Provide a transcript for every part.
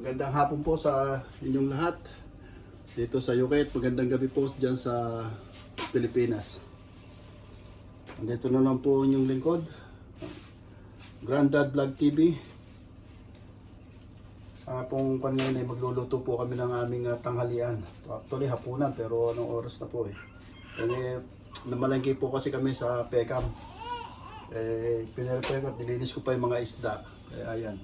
Magandang hapon po sa inyong lahat dito sa UK. Magandang gabi po dyan sa Pilipinas. Andito na lang po inyong lingkod, Grandad Vlog TV. Pong kanina ay magluluto po kami ng aming tanghalian. Actually hapunan, pero anong oras na po eh. Kasi namalengke po kasi kami sa Peckham. Pinirepare ko, nilinis ko pa yung mga isda. Kaya ayan,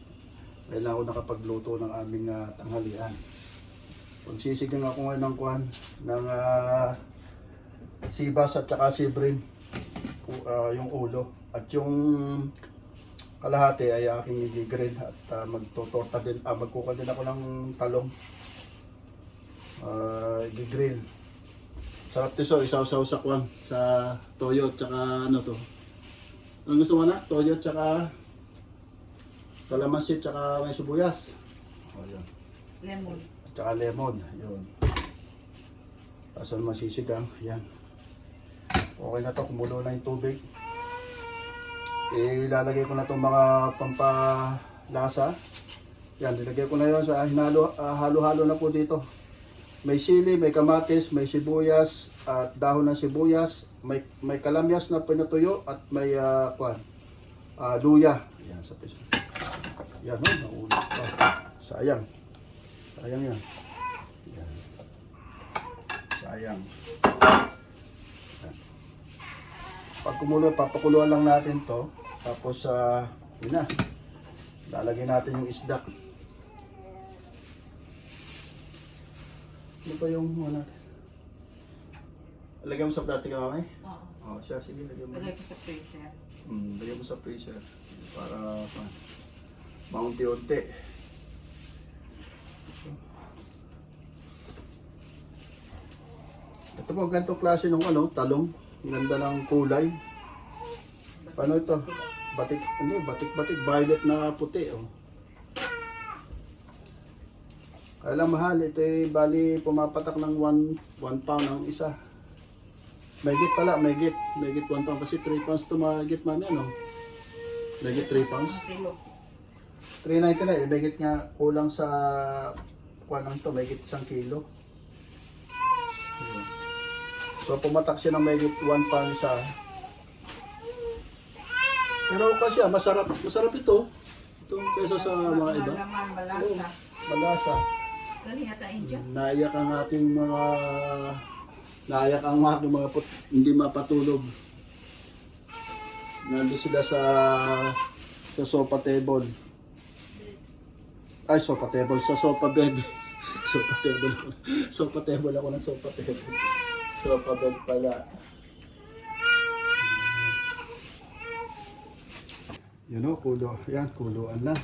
kailangan ko nakapagluto ng aming tanghalian. Pagsisigang ako ngayon ng kuhan ng sibas at saka sibrim, yung ulo. At yung kalahati ay aking i-grill at magtutorta din, magkuka din ako ng talong. I-grill. Sarap tiso, isaw-saw sa kuhan, sa toyo at saka ano to. Ang gusto mo na? Toyo at saka kalamansi, tsaka may sibuyas. O, yun. Lemon. Tsaka lemon. Yun. Tapos masisigang. Yan. Okay na to. Kumulo na yung tubig. Ilalagay ko na itong mga pampalasa. Yan. Nilagay ko na yun sa halo-halo na po dito. May sili, may kamatis, may sibuyas, at dahon ng sibuyas. May kalamyas na pinatuyo at may luya. Yan sa piso. Yan o, naulog pa. Sayang. Sayang yan. Yan. Sayang. Yan. Pag kumulo, papakuluan lang natin to. Tapos, yun na. Lalagay natin yung isda. Ano pa yung natin? Lagyan mo sa plastic na mamay? Oo. Oo, siya. Sige, lagyan mo. Lagay ko sa freezer. Lagyan mo sa freezer. Para maunti-unti. Ito po, ganito klase ng talong. Ganda ng kulay. Paano ito? Batik, batik-batik. Violet na puti. Oh. Kaya lang mahal. Ito ay bali pumapatak ng 1 pound ang isa. Mayigit pala, mayigit 1 pound. Kasi 3 pounds ito mayigit mami, ano? Mayigit 3 pounds. 390 na, mayigit nga kulang sa kuha lang ito, mayigit 1 kilo. So pumatak siya ng mayigit 1 pound sa. Pero kasi masarap ito. Ito kaysa sa mga iba. Malaman, malasa. Oh, malasa. Galing yata India. Naiyak ang aking mga hindi mapatulog. Nandun sila sa sofa table. Ay, sofa table. Sa sofa bed. Sofa table. Sofa table ako ng sofa table. Sofa bed pala. Yun o, kulo. Yan, kuluan na.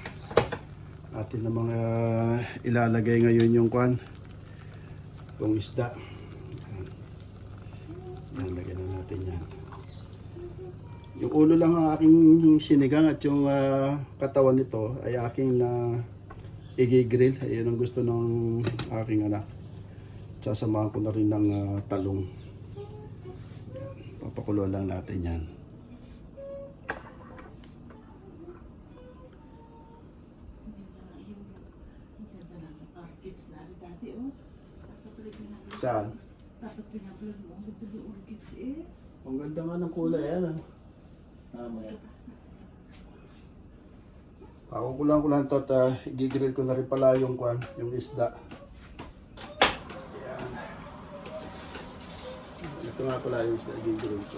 Atin na mga ilalagay ngayon yung kwan. Itong isda. Yan, lagyan na natin yan. Yung ulo lang ang aking sinigang at yung katawan nito ay aking i-grill. Ayun ang gusto ng aking anak. Sasamahan ko na rin ng talong. Papakuluan lang natin yan. Saan? Dapat pinablog mo. Ang ganda ng orchids eh. Ang ganda nga ng kulay yan. Pakukulang ko lang ito at i-grill ko na rin pala yung isda. Ayan. Ito nga pala yung isda, i-grill ko.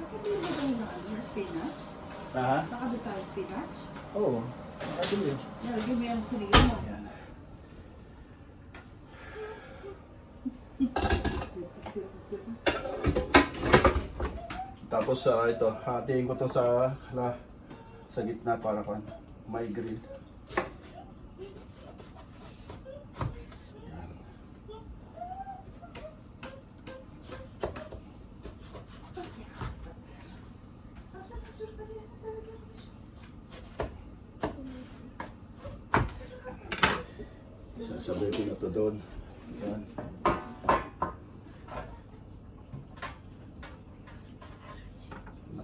Nakabili mo tayo ng spinach? Ha? Nakabili tayo spinach? Oo. Nakabili. Nalagyan mo yung sinigang mo. Ayan. Tapos ito, hatiin ko to sa gitna para may grill. Sasabay ko na to doon. Ayan.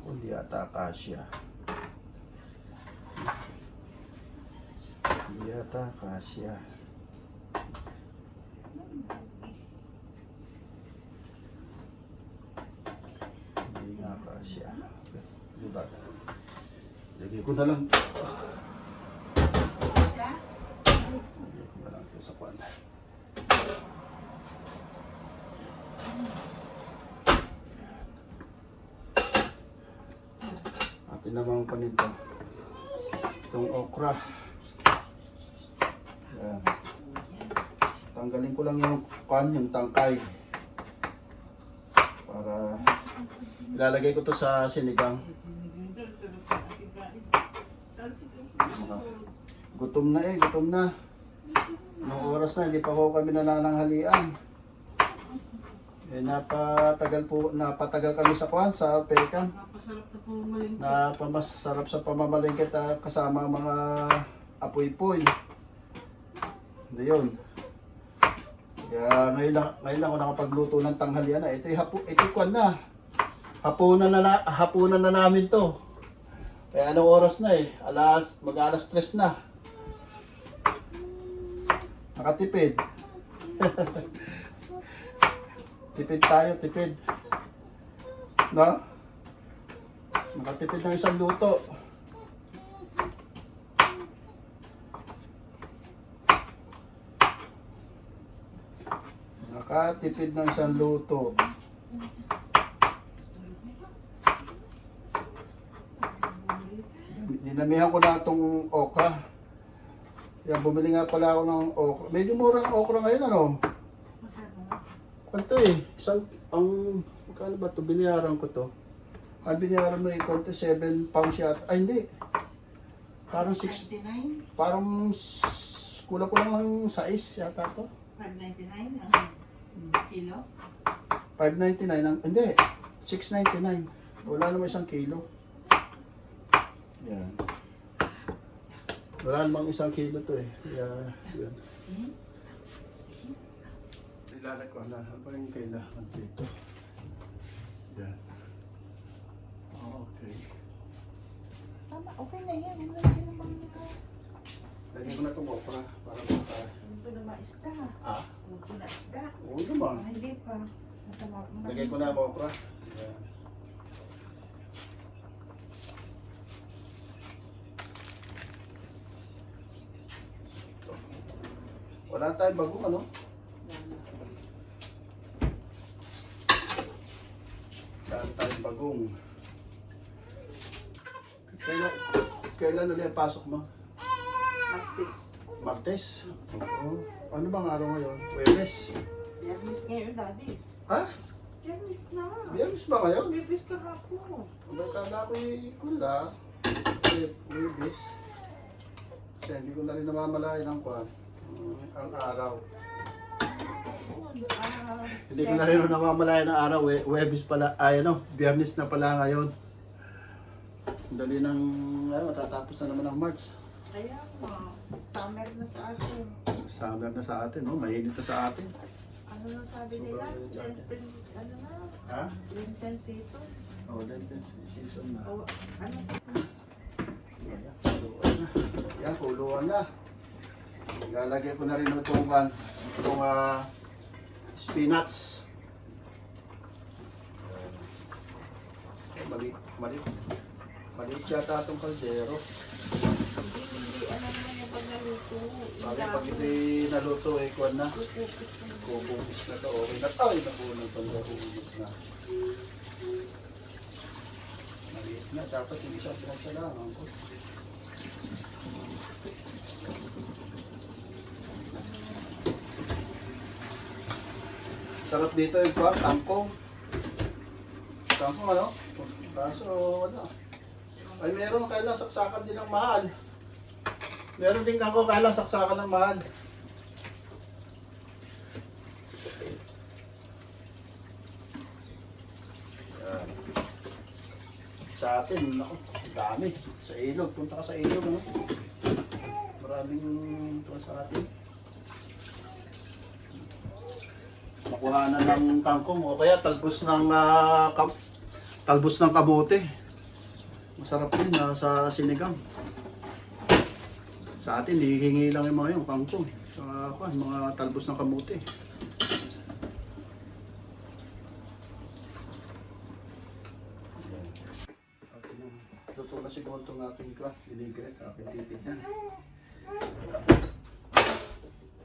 Naku, hindi yata kasya. Hindi yata kasya. Hindi nga kasya. Diba? Lagay ko na lang. Lagay ko na lang ito sa kwan. Atin naman pa nito. Itong okra. Yan. Tanggalin ko lang yung kwan, yung tangkay. Para ilalagay ko to sa sinigang. Gutom na gutom na. Noong oras na, hindi pa ko kami nanananghalian. Napatagal kami sa kwan, sa Pekang. Napasarap na po maling. Napamasarap sa pamamalengke kasama ang mga apoy-poy. Hindi yun. Kaya ngayon lang ako nakapagluto ng tanghalian na. Ito'y kwan na. Hapunan na namin to. Kaya anong oras na mag-alas 3 na. Nakatipid. Tipid tayo, tipid. No? Nakatipid ng isang luto. Nakatipid ng isang luto. Dinamihan ko na itong okra. Yan, bumili nga pala ako ng okra. Medyo murang okra ngayon, ano? Ito magkano ba ito? Binayaran ko to. Ang binayaran mo konti, 7 pounds yata. Ay, hindi. Parang 6. Parang kulang-kulang lang 6 yata to. 5.99 ang kilo? 5.99 ang, hindi. 6.99. Wala naman 1 kilo. Yan. Wala namang 1 kilo to eh. Yan. Ilalagay ko na. Ano ba yung kailangan dito? Yan. Okay. Tama, okay na yan. Ano na sila mga... Lagyan ko na itong okra para maka... Huwag ko na maisda. Ah? Huwag ko na isda. Oo naman. Ah, hindi pa. Lagay ko na ang okra. Yan. Wala tayong bagong ano? Wala tayong bagong. Kailan ulit ang pasok mo? Martes. Martes? Oo. Ano bang araw ngayon? Webes? Biyernes ngayon, daddy. Ha? Biyernes na. Biyernes ba ngayon? Biyernes kahapon. Abay, kala ko kula. Webes. Kasi hindi ko na rin namamalayan ang kwan. Ang araw. Hindi ko na rin namamalayan ang araw. Webes pala. Ay ano, Biyernes na pala ngayon. Dali ng, matatapos na naman ang March. Kaya ma, summer na sa atin. Summer na sa atin, no? Mainit na sa atin. Ano na sabi nila? Lenten, ano na? Ha? Lenten season. Oh, Lenten season na. O, ano? Ayan, kuluan na. Yan, kuluan na. Ilalagay ko na rin itong spinach. Maliit yata itong kaldero. Hindi, ano naman yung pag naluto. Bakit pag ito naluto, kuwan na. Kubukis na to. Okay na. Ay, nakunan pa na kubukis na. Maliit na. Dapat yung isa pinagsalangan ko. Sarap dito yung kuwan, tangkong. Tangkong ano? Kaso wala. Ay meron kailang saksakan din ng mahal. Meron din kangkong kailang saksakan ng mahal. Yan. Sa atin, naku, dami. Sa ilog, punta ka sa ilog, ano? Maraming ito sa atin. Makuhanan ng kangkong o kaya talbos ng kamote. Masarap din na sa sinigang. Sa atin, hihingi lang yung mga yung kangkong. Saka mga talbos ng kamuti. Luto na siguro itong aking vinaigrette, aking titignan.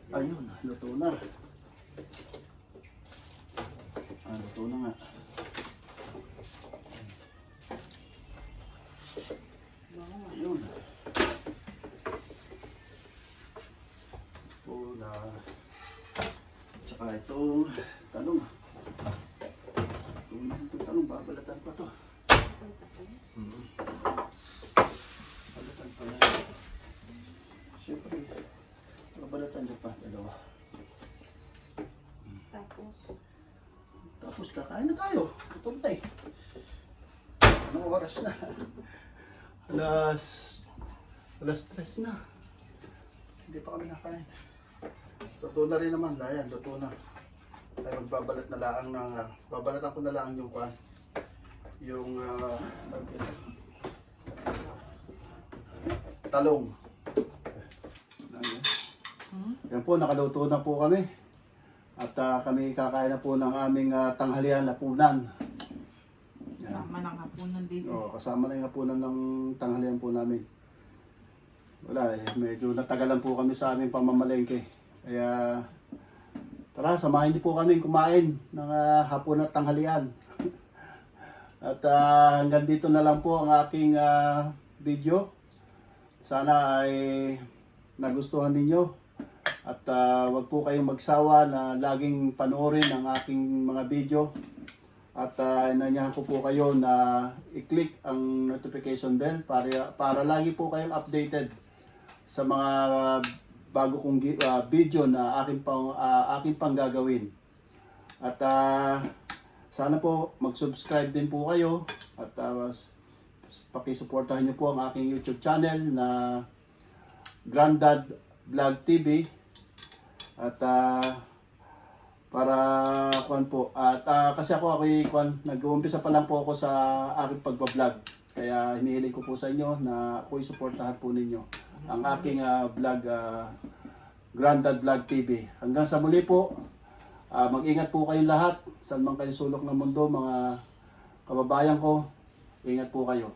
Ayun, luto na. Luto na nga. Ayun. Pula. Tsaka itong talong. Itong talong, babalatan pa to. Balatan pa yan. Siyempre, babalatan niyo pa, dalawa. Tapos kakain na tayo. Gutom na eh. Anong oras na? Alas 3 na. Hindi pa kami nakain. Luto na rin naman. Ayan, luto na. Ay magbabalat na lang ng babalatan ko na lang yung talong. Ayan. Yan po, nakaluto na po kami. At kami kakain na po ng aming tanghalian na punan. Kasama ng hapunan dito. Oo, kasama na yung hapunan ng tanghalian po namin. Wala eh, medyo natagalan po kami sa aming pamamalengke. Kaya tara, samahin niyo po kami kumain ng hapon at tanghalian. At hanggang dito na lang po ang aking video. Sana ay nagustuhan ninyo. At wag po kayong magsawa na laging panoorin ang aking mga video. At inanyahan ko po kayo na i-click ang notification bell para lagi po kayong updated sa mga bago kong video na aking pang gagawin. At sana po mag-subscribe din po kayo at pakisuportahan niyo po ang aking YouTube channel na Grandad Vlog TV. At para po at kasi nag-uumpisa pa lang po ako sa aking pagba-vlog, kaya hinihiling ko po sa inyo na ako'y suportahan po ninyo ang aking vlog, Grandad Vlog TV. Hanggang sa muli po, mag-ingat po kayong lahat saan man kayo sulok ng mundo, mga kababayan ko. Ingat po kayo.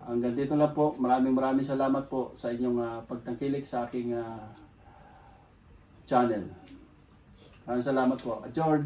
Hanggang dito lang po. Maraming salamat po sa inyong pagtangkilik sa aking channel. Maraming salamat po. Adjourn.